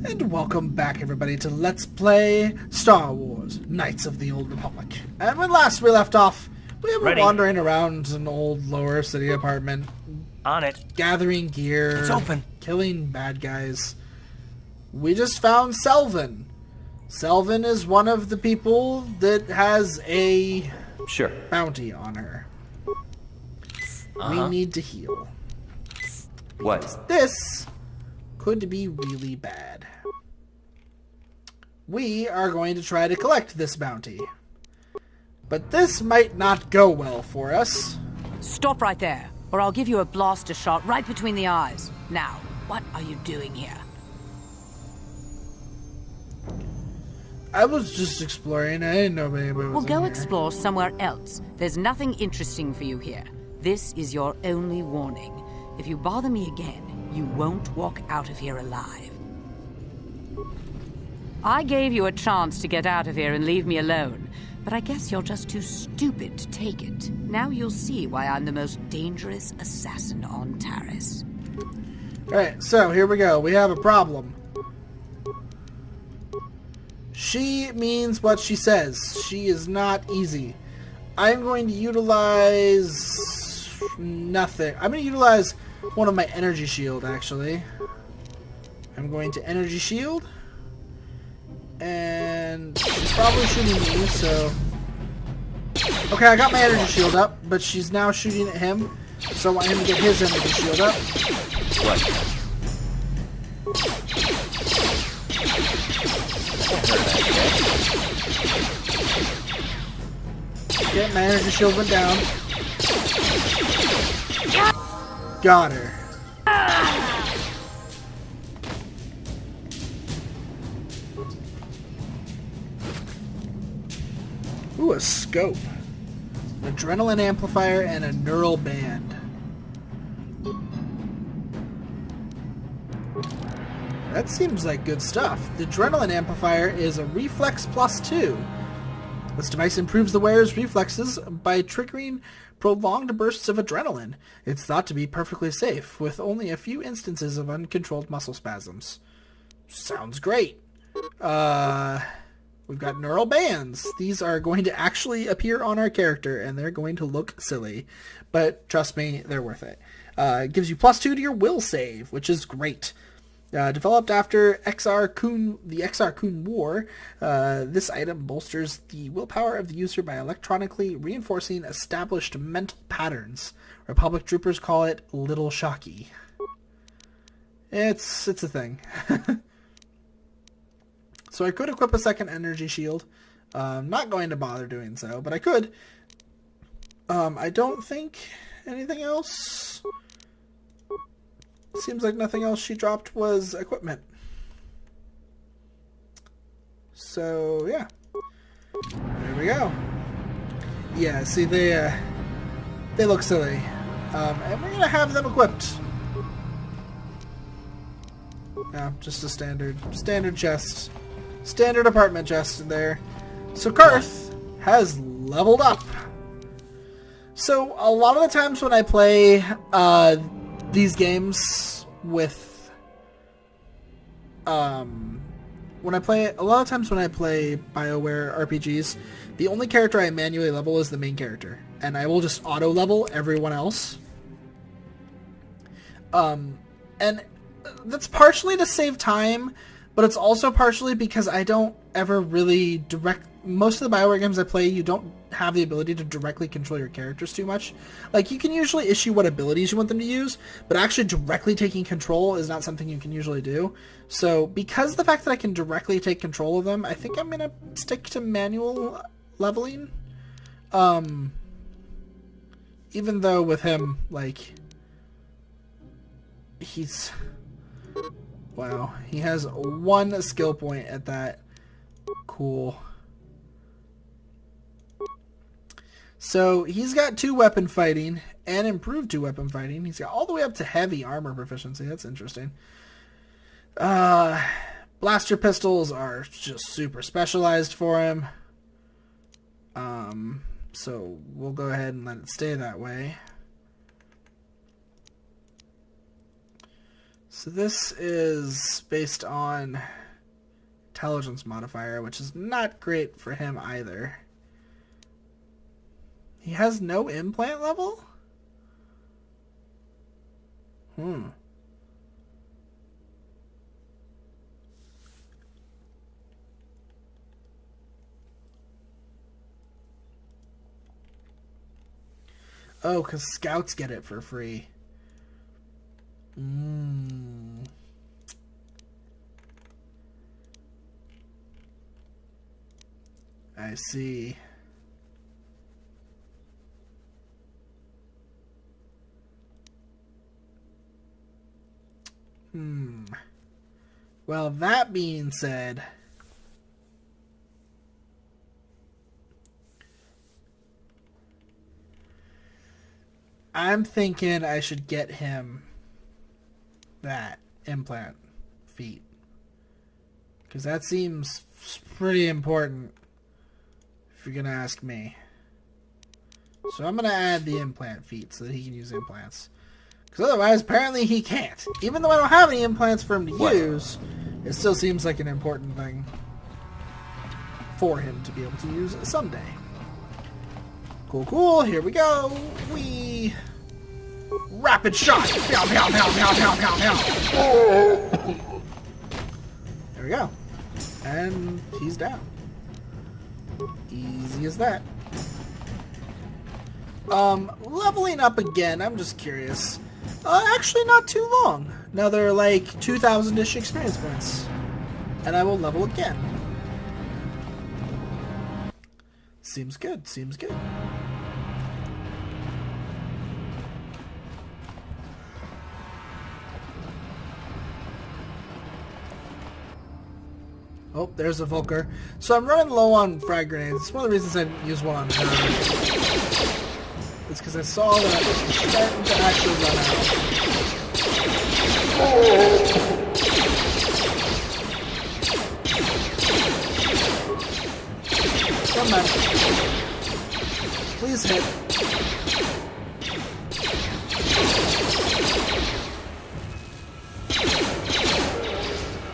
And welcome back, everybody, to Let's Play Star Wars Knights of the Old Republic. And when last we left off, we were wandering around an old lower city apartment. On it. Gathering gear. It's open. Killing bad guys. We just found Selvin. Selvin is one of the people that has a bounty on her. We need to heal. What? This could be really bad. We are going to try to collect this bounty. But this might not go well for us. Stop right there, or I'll give you a blaster shot right between the eyes. Now, what are you doing here? I was just exploring. I didn't know anybody was Well, go here. explore somewhere else. There's nothing interesting for you here. This is your only warning. If you bother me again, you won't walk out of here alive. I gave you a chance to get out of here and leave me alone, but I guess you're just too stupid to take it. Now you'll see why I'm the most dangerous assassin on Taris. Alright, so here we go. We have a problem. She means what she says. She is not easy. I'm going to utilize nothing. I'm going to utilize one of my energy shield, actually. I'm going to energy shield. And she's probably shooting me, so... Okay, I got my energy shield up, but she's now shooting at him. So I want him to get his energy shield up. What? Okay, my energy shield went down. Got her. Ooh, a scope. An adrenaline amplifier and a neural band. That seems like good stuff. The adrenaline amplifier is a reflex +2. This device improves the wearer's reflexes by triggering prolonged bursts of adrenaline. It's thought to be perfectly safe, with only a few instances of uncontrolled muscle spasms. Sounds great. We've got neural bands. These are going to actually appear on our character, and they're going to look silly. But trust me, they're worth it. It gives you +2 to your will save, which is great. Developed after the XR Kun War, this item bolsters the willpower of the user by electronically reinforcing established mental patterns. Republic troopers call it Little Shocky. It's a thing. So I could equip a second energy shield. I'm not going to bother doing so, but I could. I don't think anything else... Seems like nothing else she dropped was equipment. So, yeah. There we go. Yeah, see, they look silly. And we're going to have them equipped. No, just a standard chest. Standard apartment chest in there. So Karth has leveled up. So, a lot of the times when I play, these games with a lot of times when I play BioWare RPGs, the only character I manually level is the main character, and I will just auto level everyone else. And that's partially to save time, but it's also partially because I don't ever really most of the BioWare games I play, you don't have the ability to directly control your characters too much. Like, you can usually issue what abilities you want them to use, but actually directly taking control is not something you can usually do. So, because of the fact that I can directly take control of them, I think I'm gonna stick to manual leveling. Even though with him, like, wow, he has 1 skill point at that. Cool. So, he's got 2 weapon fighting, and improved 2 weapon fighting. He's got all the way up to heavy armor proficiency. That's interesting. Blaster pistols are just super specialized for him. So, we'll go ahead and let it stay that way. So this is based on intelligence modifier, which is not great for him either. He has no implant level? Oh, because scouts get it for free. I see. Well, that being said, I'm thinking I should get him that implant feet. Because that seems pretty important, if you're going to ask me. So I'm going to add the implant feet so that he can use implants. Because otherwise, apparently he can't. Even though I don't have any implants for him to use, it still seems like an important thing for him to be able to use someday. Cool, cool. Here we go. Rapid shot. Pow, pow, pow, pow, pow, pow, pow. There we go. And he's down. Easy as that. Leveling up again. I'm just curious. Actually not too long. Another like 2,000-ish experience points. And I will level again. Seems good, seems good. Oh, there's a Volker. So I'm running low on frag grenades. It's one of the reasons I didn't use one on her. It's because I saw that it was starting to actually run out. Come on. Please hit.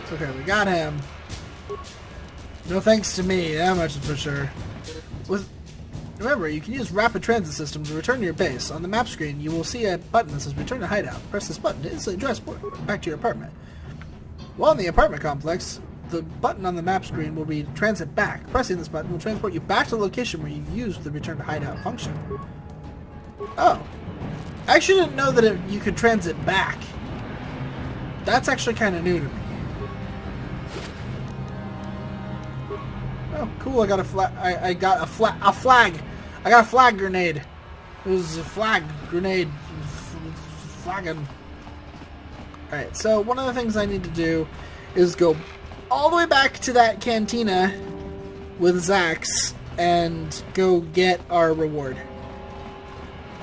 It's okay, we got him. No thanks to me, that much for sure. Remember, you can use Rapid Transit System to return to your base. On the map screen, you will see a button that says Return to Hideout. Press this button to instantly transport back to your apartment. While in the apartment complex, the button on the map screen will be Transit Back. Pressing this button will transport you back to the location where you used the Return to Hideout function. Oh. I actually didn't know that you could transit back. That's actually kind of new to me. Oh, cool! I got a flag. I got a flag. I got a flag grenade. It was a flag grenade. Flagging. All right. So one of the things I need to do is go all the way back to that cantina with Zax and go get our reward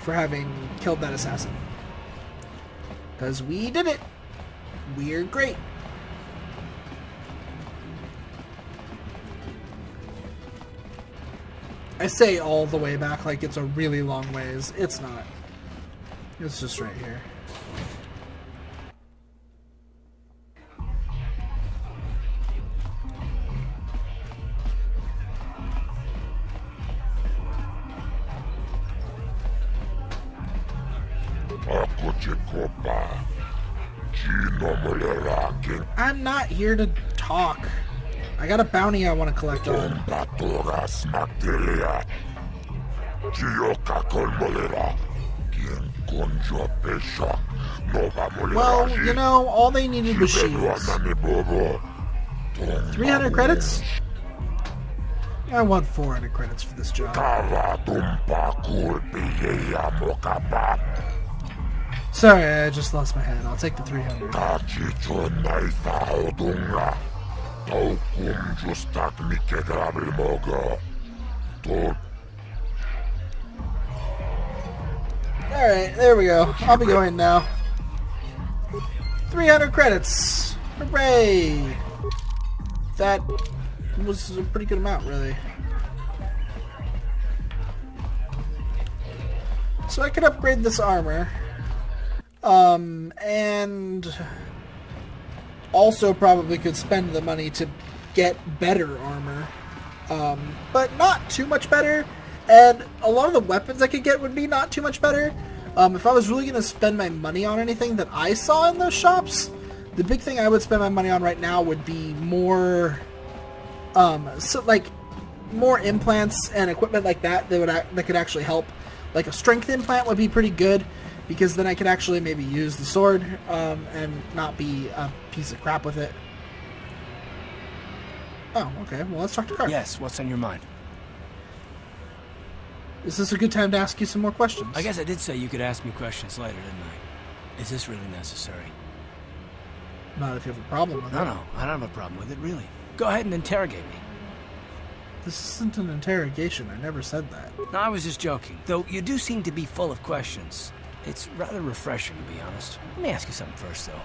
for having killed that assassin. Because we did it. We're great. I say all the way back like it's a really long ways. It's not. It's just right here. I'm not here to talk. I got a bounty I want to collect on. Well, you know, all they needed was shields. 300 credits? I want 400 credits for this job. Sorry, I just lost my head. I'll take the 300. Alright, there we go. I'll be going now. 300 credits! Hooray! That was a pretty good amount, really. So I could upgrade this armor. And also probably could spend the money to get better armor. But not too much better. And a lot of the weapons I could get would be not too much better. If I was really going to spend my money on anything that I saw in those shops, the big thing I would spend my money on right now would be more, more implants and equipment like that that could actually help. Like a strength implant would be pretty good, because then I could actually maybe use the sword and not be a piece of crap with it. Oh, okay. Well, let's talk to Karth. Yes, what's on your mind? Is this a good time to ask you some more questions? I guess I did say you could ask me questions later, didn't I? Is this really necessary? Not if you have a problem with it. No, I don't have a problem with it, really. Go ahead and interrogate me. This isn't an interrogation. I never said that. No, I was just joking. Though you do seem to be full of questions. It's rather refreshing, to be honest. Let me ask you something first, though.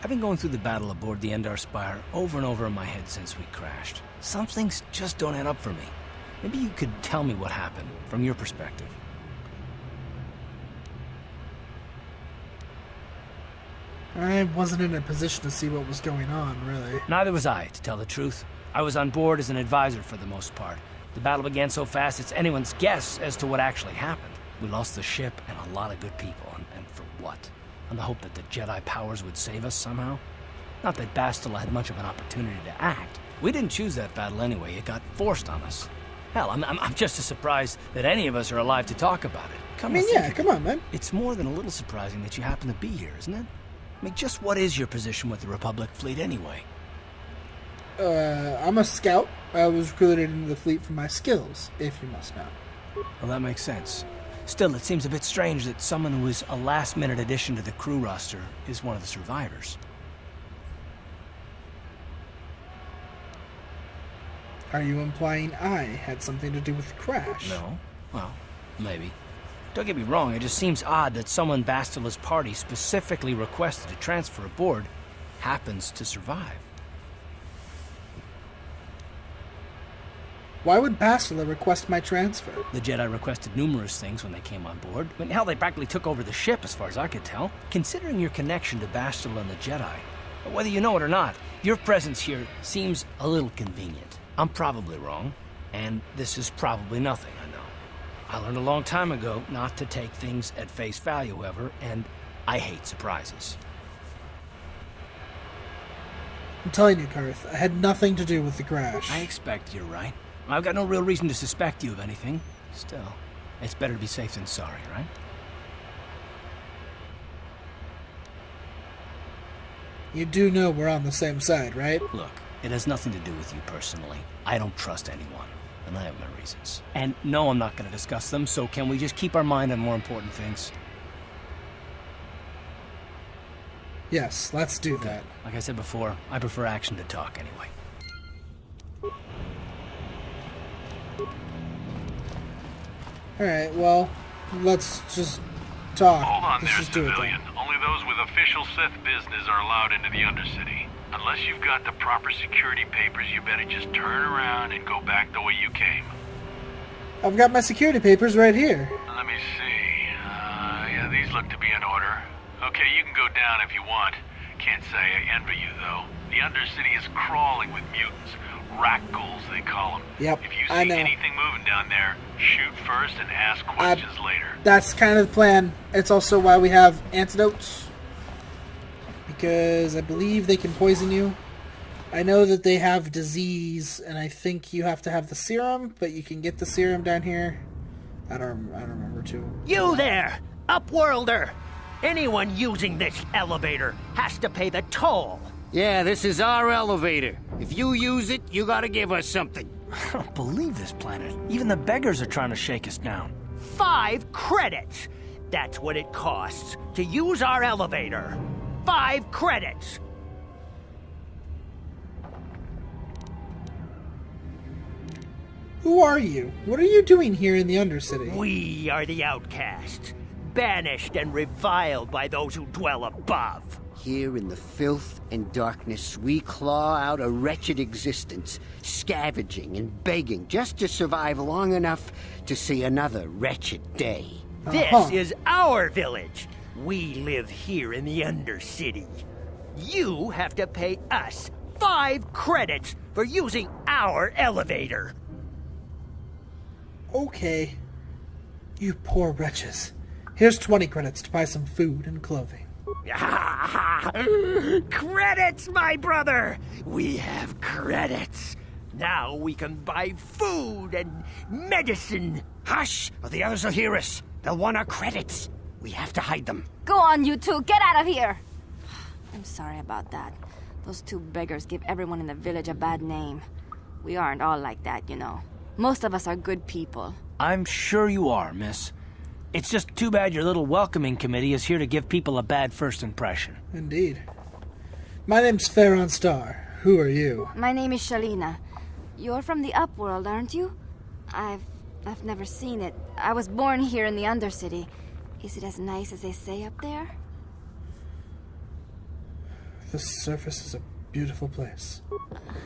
I've been going through the battle aboard the Endar Spire over and over in my head since we crashed. Some things just don't add up for me. Maybe you could tell me what happened, from your perspective. I wasn't in a position to see what was going on, really. Neither was I, to tell the truth. I was on board as an advisor for the most part. The battle began so fast it's anyone's guess as to what actually happened. We lost the ship and a lot of good people, and for what? On the hope that the Jedi powers would save us somehow? Not that Bastila had much of an opportunity to act. We didn't choose that battle anyway, it got forced on us. Hell, I'm just as surprised that any of us are alive to talk about it. Come on, man. It's more than a little surprising that you happen to be here, isn't it? I mean, just what is your position with the Republic fleet anyway? I'm a scout. I was recruited into the fleet for my skills, if you must know. Well, that makes sense. Still, it seems a bit strange that someone who is a last-minute addition to the crew roster is one of the survivors. Are you implying I had something to do with the crash? No. Well, maybe. Don't get me wrong, it just seems odd that someone Bastila's party specifically requested to transfer aboard happens to survive. Why would Bastila request my transfer? The Jedi requested numerous things when they came on board. I mean, hell, they practically took over the ship as far as I could tell. Considering your connection to Bastila and the Jedi, whether you know it or not, your presence here seems a little convenient. I'm probably wrong, and this is probably nothing, I know. I learned a long time ago not to take things at face value, however, and I hate surprises. I'm telling you, Karth, I had nothing to do with the crash. I expect you're right. I've got no real reason to suspect you of anything. Still, it's better to be safe than sorry, right? You do know we're on the same side, right? Look, it has nothing to do with you personally. I don't trust anyone, and I have my reasons. And no, I'm not going to discuss them, so can we just keep our mind on more important things? Yes, let's do that. Like I said before, I prefer action to talk anyway. Alright, well, let's just talk. Hold on Let's there, just do it civilian. then. Only those with official Sith business are allowed into the Undercity. Unless you've got the proper security papers, you better just turn around and go back the way you came. I've got my security papers right here. Let me see. Yeah, these look to be in order. Okay, you can go down if you want. Can't say I envy you, though. The Undercity is crawling with mutants. Rat-ghouls, they call them. Yep, If you I see know. anything moving down there, shoot first and ask questions later. That's kind of the plan. It's also why we have antidotes. Because I believe they can poison you. I know that they have disease, and I think you have to have the serum, but you can get the serum down here. I don't remember too. You there, Upworlder! Anyone using this elevator has to pay the toll. Yeah, this is our elevator. If you use it, you gotta give us something. I don't believe this planet. Even the beggars are trying to shake us down. 5 credits! That's what it costs to use our elevator. 5 credits! Who are you? What are you doing here in the Undercity? We are the outcasts, banished and reviled by those who dwell above. Here in the filth and darkness, we claw out a wretched existence, scavenging and begging just to survive long enough to see another wretched day. This is our village. We live here in the Undercity. you have to pay us 5 credits for using our elevator. Okay. You poor wretches. Here's 20 credits to buy some food and clothing. Credits, my brother! We have credits. Now we can buy food and medicine. Hush, or the others will hear us. They'll want our credits. We have to hide them. Go on, you two. Get out of here. I'm sorry about that. Those 2 beggars give everyone in the village a bad name. We aren't all like that, you know. Most of us are good people. I'm sure you are, miss. It's just too bad your little welcoming committee is here to give people a bad first impression. Indeed. My name's Farron Star. Who are you? My name is Shalina. You're from the Upworld, aren't you? I've never seen it. I was born here in the Undercity. Is it as nice as they say up there? The surface is a beautiful place.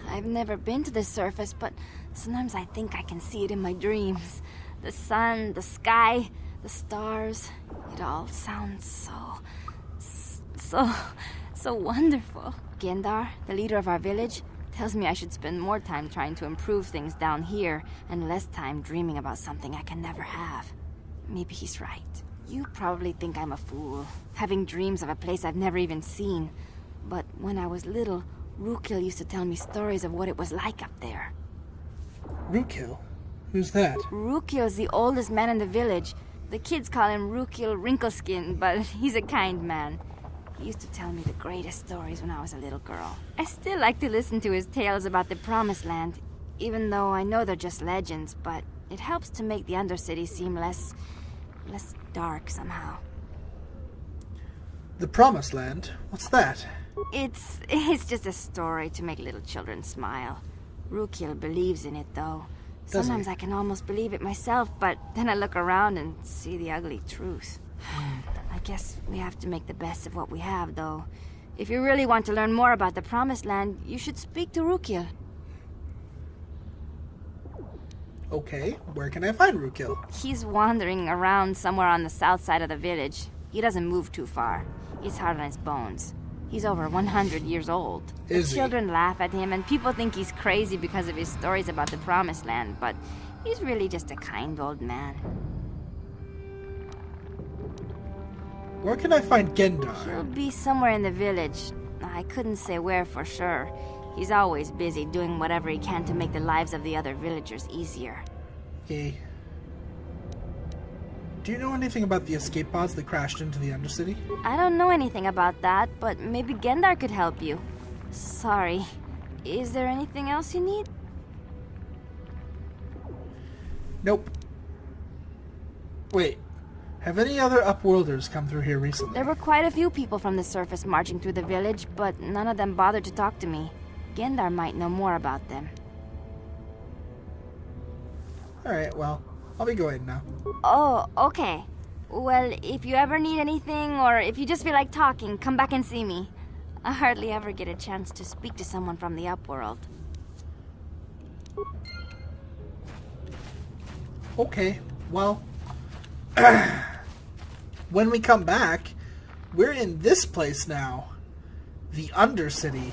I've never been to the surface, but sometimes I think I can see it in my dreams. The sun, the sky, the stars. It all sounds so wonderful. Gendar, the leader of our village, tells me I should spend more time trying to improve things down here and less time dreaming about something I can never have. Maybe he's right. You probably think I'm a fool, having dreams of a place I've never even seen. But when I was little, Rukil used to tell me stories of what it was like up there. Rukil? Who's that? Rukil's the oldest man in the village. The kids call him Rukil Wrinkleskin, but he's a kind man. He used to tell me the greatest stories when I was a little girl. I still like to listen to his tales about the Promised Land, even though I know they're just legends, but it helps to make the Undercity seem less dark somehow. The Promised Land? What's that? It's just a story to make little children smile. Rukil believes in it, though. Sometimes I can almost believe it myself, but then I look around and see the ugly truth. I guess we have to make the best of what we have, though. If you really want to learn more about the Promised Land, you should speak to Rukil. Okay, where can I find Rukil? He's wandering around somewhere on the south side of the village. He doesn't move too far. He's hard on his bones. He's over 100 years old. Is The he? children laugh at him, and people think he's crazy because of his stories about the Promised Land, but he's really just a kind old man. Where can I find Gendar? He'll be somewhere in the village. I couldn't say where for sure. He's always busy doing whatever he can to make the lives of the other villagers easier. Okay. Do you know anything about the escape pods that crashed into the Undercity? I don't know anything about that, but maybe Gendar could help you. Sorry. Is there anything else you need? Nope. Wait. Have any other Upworlders come through here recently? There were quite a few people from the surface marching through the village, but none of them bothered to talk to me. Gendar might know more about them. Alright, well, I'll be going now. Oh, okay. Well, if you ever need anything, or if you just feel like talking, come back and see me. I hardly ever get a chance to speak to someone from the Upworld. Okay, well... when we come back, we're in this place now. The Undercity.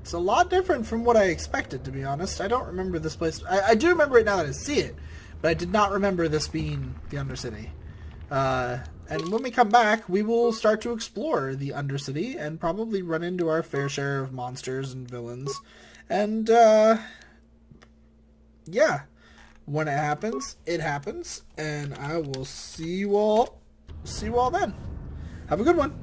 It's a lot different from what I expected, to be honest. I don't remember this place. I do remember it now that I see it, but I did not remember this being the Undercity. And when we come back, we will start to explore the Undercity and probably run into our fair share of monsters and villains. And, yeah. When it happens, and I will see you all then. Have a good one.